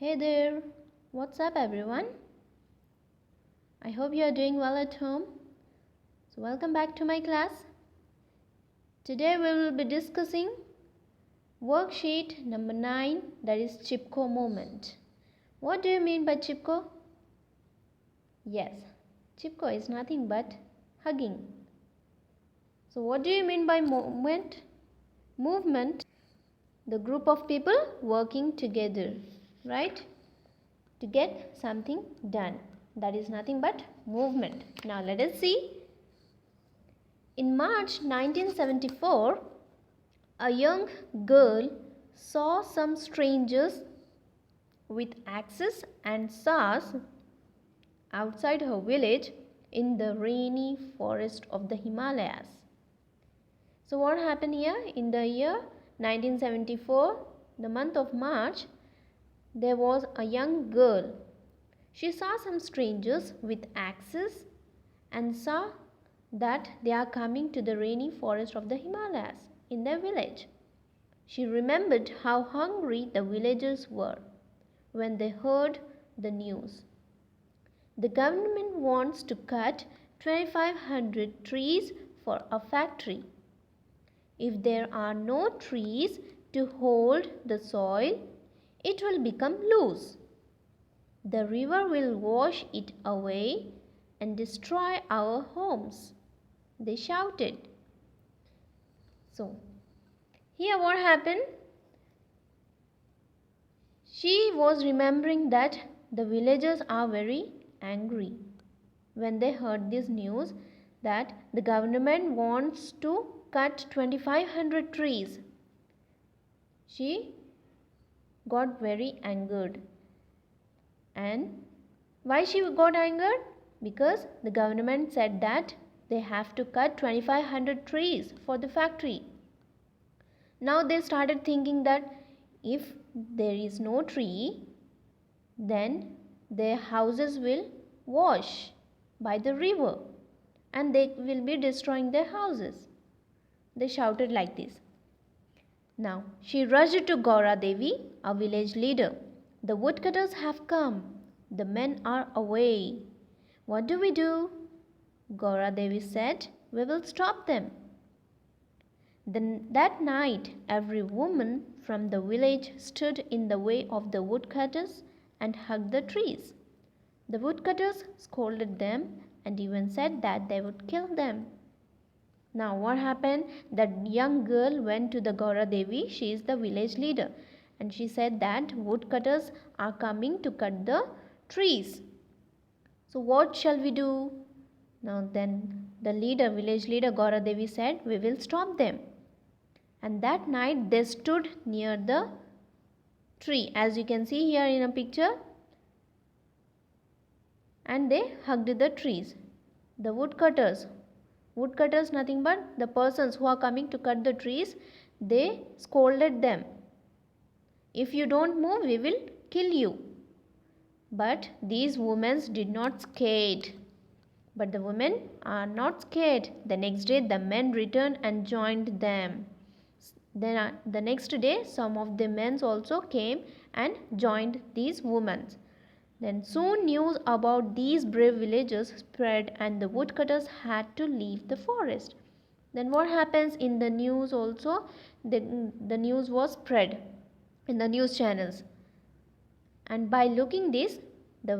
Hey there, what's up everyone? I hope you are doing well at home. So, welcome back to my class. Today we will be discussing worksheet number 9, that is Chipko movement. What do you mean by Chipko? Yes, Chipko is nothing but hugging. So, what do you mean by movement? Movement, the group of people working together, right? To get something done. That is nothing but movement. Now let us see. In March 1974, a young girl saw some strangers with axes and saws outside her village in the rainy forest of the Himalayas. So what happened here? In the year 1974, the month of March, there was a young girl. She saw some strangers with axes and saw that they are coming to the rainy forest of the Himalayas in their village. She remembered how hungry the villagers were when they heard the news. The government wants to cut 2,500 trees for a factory. If there are no trees to hold the soil, it will become loose. The river will wash it away and destroy our homes, they shouted. So, here what happened? She was remembering that the villagers are very angry when they heard this news that the government wants to cut 2,500 trees. She got very angered. And why she got angered? Because the government said that they have to cut 2,500 trees for the factory. Now they started thinking that if there is no tree, then their houses will wash by the river and they will be destroying their houses. They shouted like this. Now she rushed to Gaura Devi, a village leader. The woodcutters have come. The men are away. What do we do? Gaura Devi said, we will stop them. Then that night, every woman from the village stood in the way of the woodcutters and hugged the trees. The woodcutters scolded them and even said that they would kill them. Now what happened? That young girl went to the Gaura Devi, she is the village leader, and she said that woodcutters are coming to cut the trees. So what shall we do? Now then the village leader Gaura Devi said, we will stop them. And that night they stood near the tree, as you can see here in a picture, and they hugged the trees. The woodcutters nothing but the persons who are coming to cut the trees, they scolded them. If you don't move, we will kill you. But these women did not scared. But the women are not scared. The next day the men returned and joined them. Then the next day some of the men also came and joined these women. Then soon news about these brave villagers spread and the woodcutters had to leave the forest. Then what happens in the news also? The news was spread in the news channels. And by looking this, the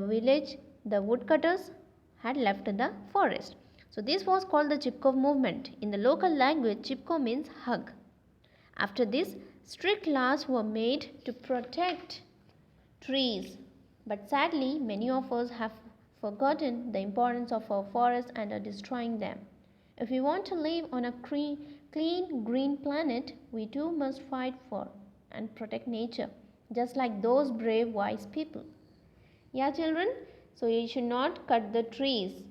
woodcutters had left the forest. So this was called the Chipko movement. In the local language, Chipko means hug. After this, strict laws were made to protect trees. But sadly, many of us have forgotten the importance of our forests and are destroying them. If we want to live on a clean, green planet, we too must fight for and protect nature, just like those brave, wise people. Yeah, children, so you should not cut the trees.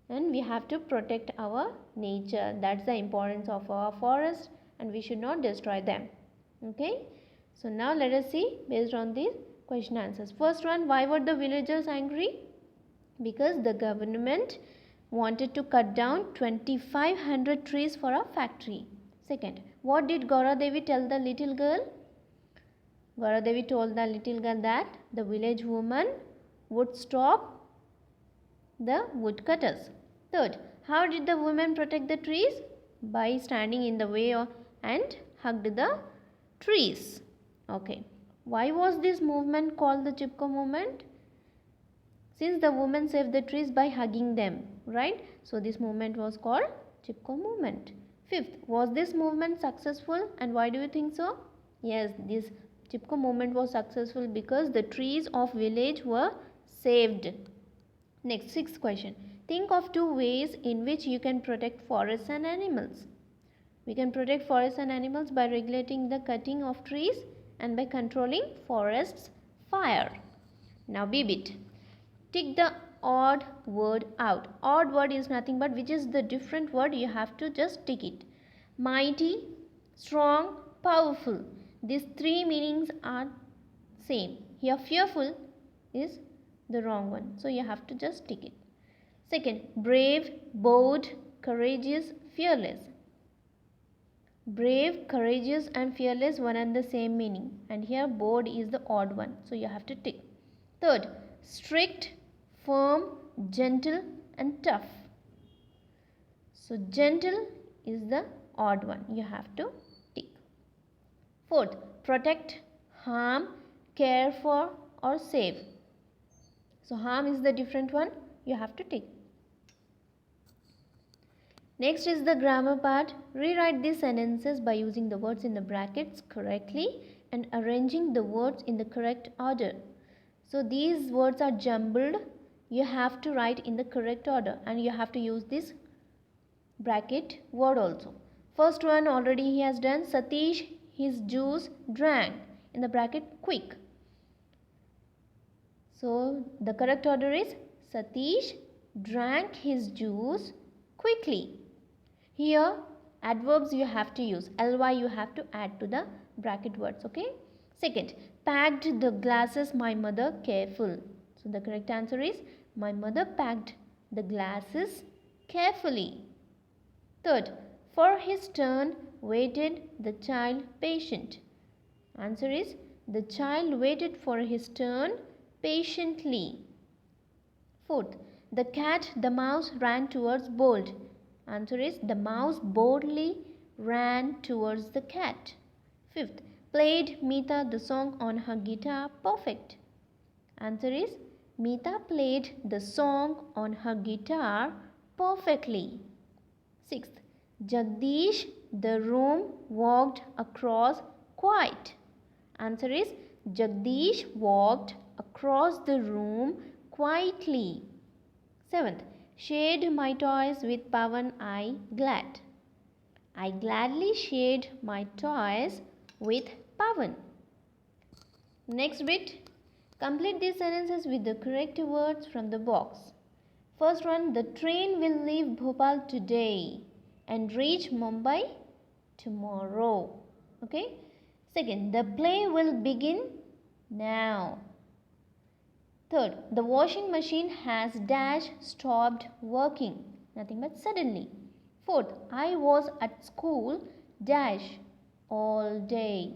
And we have to protect our nature. That's the importance of our forest, and we should not destroy them. Okay? So now let us see based on these question answers. First one, why were the villagers angry? Because the government wanted to cut down 2,500 trees for a factory. Second, what did Gaura Devi tell the little girl? Gaura Devi told the little girl that the village woman would stop the woodcutters. Third, how did the woman protect the trees? By standing in the way and hugged the trees. Okay. Why was this movement called the Chipko movement? Since the woman saved the trees by hugging them, right? So this movement was called Chipko movement. Fifth, was this movement successful, and why do you think so? Yes, this Chipko movement was successful because the trees of village were saved. Next, sixth question. Think of two ways in which you can protect forests and animals. We can protect forests and animals by regulating the cutting of trees and by controlling forests fire. Now be bit. Tick the odd word out. Odd word is nothing but which is the different word, you have to just tick it. Mighty, strong, powerful. These three meanings are same. Here fearful is the wrong one, so you have to just tick it. Second, brave, bold, courageous, fearless. Brave, courageous and fearless one and the same meaning, and here bold is the odd one, so you have to tick. Third, strict, firm, gentle and tough. So gentle is the odd one, you have to tick. Fourth, protect, harm, care for or save. So harm is the different one, you have to tick. Next is the grammar part. Rewrite these sentences by using the words in the brackets correctly and arranging the words in the correct order. So these words are jumbled. You have to write in the correct order and you have to use this bracket word also. First one already he has done. Satish his juice drank. In the bracket quick. So the correct order is Satish drank his juice quickly. Here adverbs you have to use. Ly you have to add to the bracket words. Okay. Second, packed the glasses my mother careful. So the correct answer is my mother packed the glasses carefully. Third, for his turn waited the child patient. Answer is the child waited for his turn patiently. Fourth, the cat, the mouse ran towards bold. Answer is the mouse boldly ran towards the cat. Fifth, played Meeta the song on her guitar perfect. Answer is Meeta played the song on her guitar perfectly. Sixth, Jagdish the room walked across quiet. Answer is Jagdish walked across the room quietly. Seventh, shared my toys with Pavan I glad. I gladly shared my toys with Pavan. Next bit, complete these sentences with the correct words from the box. First one, the train will leave Bhopal today and reach Mumbai tomorrow. Okay. Second, the play will begin now. Third, the washing machine has dash stopped working. Nothing but suddenly. Fourth, I was at school dash all day.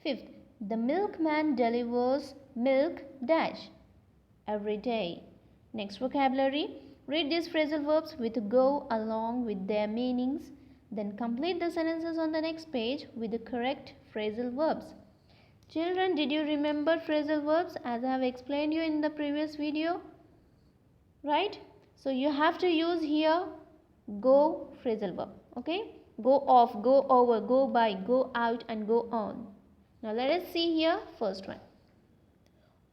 Fifth, the milkman delivers milk dash every day. Next vocabulary. Read these phrasal verbs with go along with their meanings. Then complete the sentences on the next page with the correct phrasal verbs. Children, did you remember phrasal verbs as I have explained you in the previous video? Right? So you have to use here go phrasal verb. Okay? Go off, go over, go by, go out and go on. Now let us see here first one.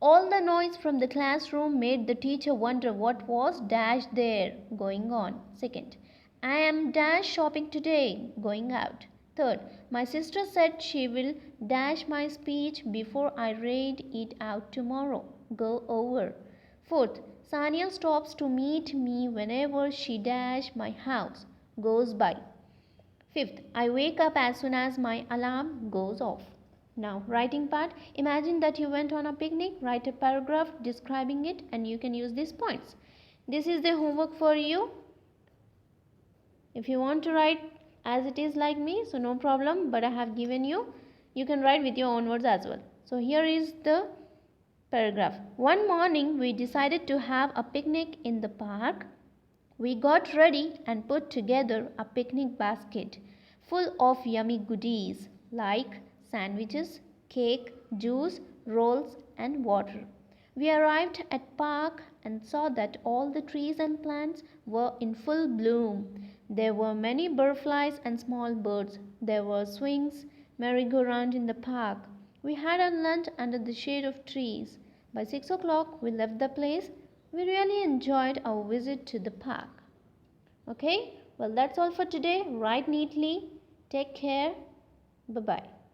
All the noise from the classroom made the teacher wonder what was dash there going on. Second, I am dash shopping today going out. Third, my sister said she will dash my speech before I read it out tomorrow. Go over. Fourth, Sania stops to meet me whenever she dash my house. Goes by. Fifth, I wake up as soon as my alarm goes off. Now, writing part. Imagine that you went on a picnic. Write a paragraph describing it and you can use these points. This is the homework for you. If you want to write as it is like me, so no problem, but I have given you. You can write with your own words as well. So here is the paragraph. One morning we decided to have a picnic in the park. We got ready and put together a picnic basket full of yummy goodies like sandwiches, cake, juice, rolls, and water. We arrived at park and saw that all the trees and plants were in full bloom. There were many butterflies and small birds. There were swings, merry-go-round in the park. We had our lunch under the shade of trees. By 6 o'clock we left the place. We really enjoyed our visit to the park. Okay, well, that's all for today. Write neatly. Take care. Bye bye.